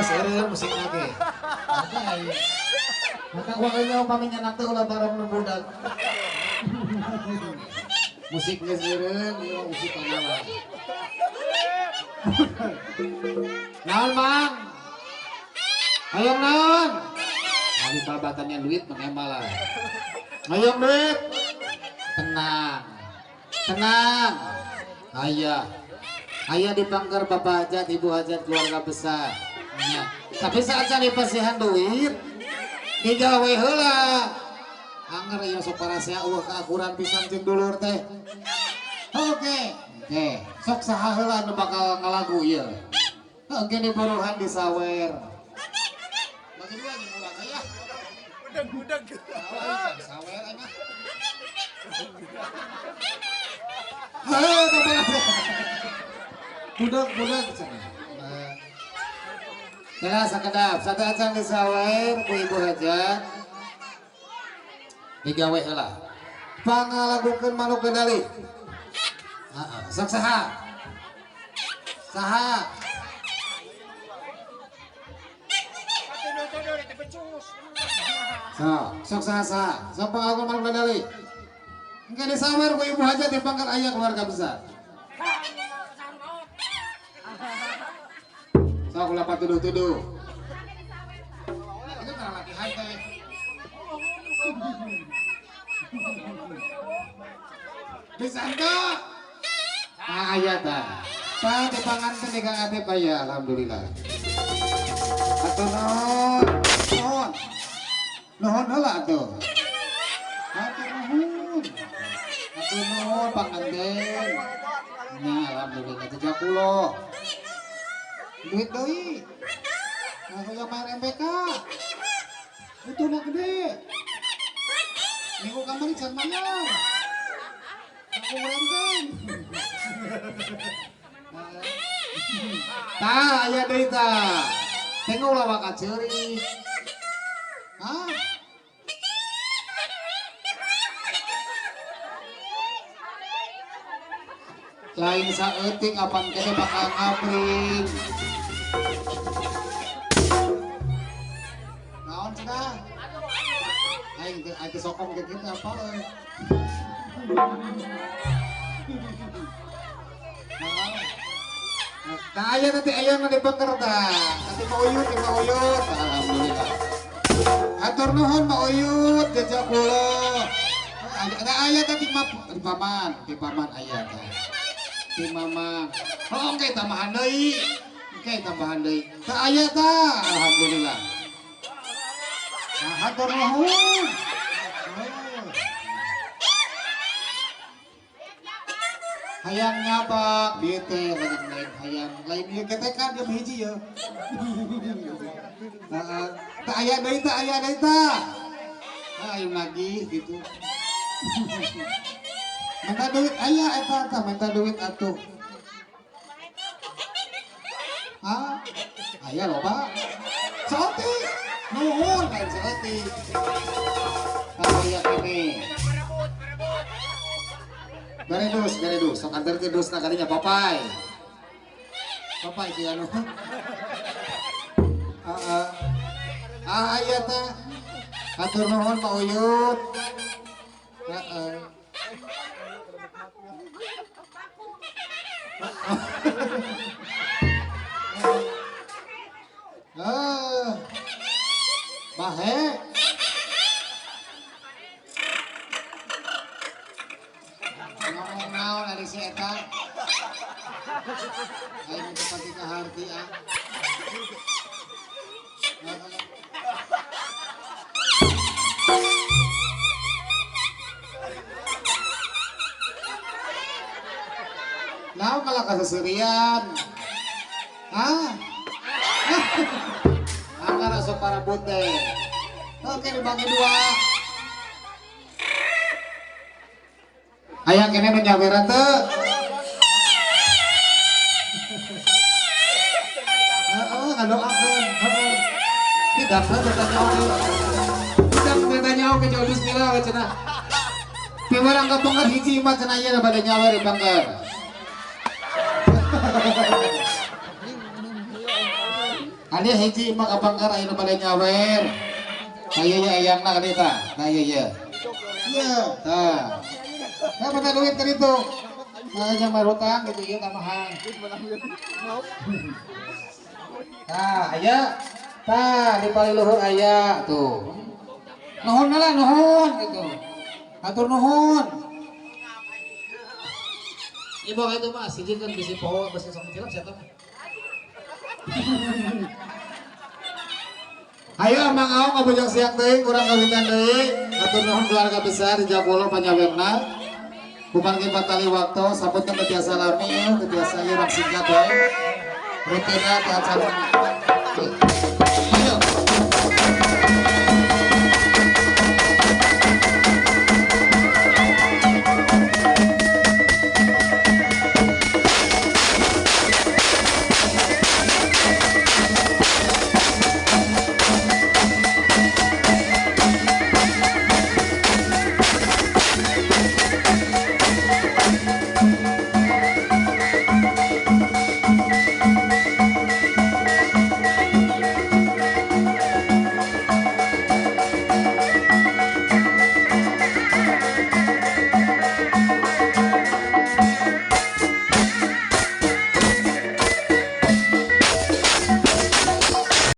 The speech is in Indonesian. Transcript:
Serius musik lagi. Maka gua kayaknya umpamanya nyenak tuh ulah bareng budak. Musik geus eureun, ieu musik panggilan. Naon, Mang? Hayang naon? Ari babatannya duit mengembal lah. Hayang duit. Tenang. Tenang. Aya dipangker Bapak Hajat, Ibu Hajat, keluarga besar. Ya. Tapi saat cari persihan duit digawe heula anger ieu sok parasea eueuh kaakuran pisan jeung dulur teh. Oke sok saha heula nu bakal ngalagu ieu oke di buruhan di sawer bagi dua nya urang aya budak sawer anya budak cenah. Nah, sakedap satu acan di sawer ku Ibu Hajat digawe heula pangalagukeun manuk kendali. Sok saha sok saha sok pangalagukeun manuk kendali engke di sawer ku Ibu Hajat dipangkat aya keluarga besar. Sok ulah patuduh-tuduh. Itu karena latihan teh. Bisa enggak? aya tah. Tah di panganten di Kang Atep aya alhamdulillah. Atuh nuhun. Nuhun. Nuhun heula atuh. Atuh nuhun. Atuh nuhun panganten. Nya alhamdulillah teh jakulo. Duit deui. Nah, yang main MPK. Itu nak gede. Minggu kamari can mayar. Aku merenteng. Tah, aya deui tah. Tengok lawak kaceuri. Hah? Lain saeutik apan kene bakal ngabring. Naon cenah? Aing teh sokong ke kita apa euy. Nah, aya nanti aya di bengker tah. Nanti Pak Uyut, Pak Uyut. Alhamdulillah. Atur nuhun Pak Uyut, jajak kula. Ada aya tadi di paman aya tah. Di mamang. Oh, oke tambahan deui. Oke tambahan deui. Tah aya tah. Alhamdulillah. Nah, atur nuhun. Hayang nyabak dieu teh lain hayang lain ieu ketekan dia hiji ya. Heeh. Tah aya deui tah. Ayo lagi gitu. Minta duit aya eta tah minta duit atuh. Hah? Aya loba. Saeuti. Nuhun kan saeuti. Tah aya kene. Gare dus, sok antar ke dus kadinya papai. Papai ki anu. Aya tah. Atur nuhun Pak Uyut. Heeh. Bahe. Naon ari si eta? Aing teu pati kaharti ah. Naon kalah kaseserian? Hah? Angkara sok parabot teh. Oke dibagi dua. Aya kene nu nyaweran teu? Heeh, ngadoakeun. Heeh. Tidak bertanya oge. Tidak bertanya oge jauh bismillah we cenah. Piwarang ka bangker hiji mah cenah ieu bade nyawer di bangker. Ade hiji mah ka bangker aya nu bade nyawer. Aya ya ayangna kana eta. Nah ieu. Iya, tah. Ya minta duit kan itu. Nah, yang baru hutang gitu ya tambahan. Nah, aya. Tah, di paling luhur aya tuh. Nuhun lah, nuhun gitu. Atur nuhun. Ibu itu mah sijin kan bisi poho bisi sok cilap sia tah. Ayo Mang Aong ngabujang siang teuing urang kawitan deui. Atur nuhun keluarga besar di Jakulo panyawerna. Kupanggi patali waktu sabutna teu biasa lami teu biasa ieu singkat wae. Rutina teh acara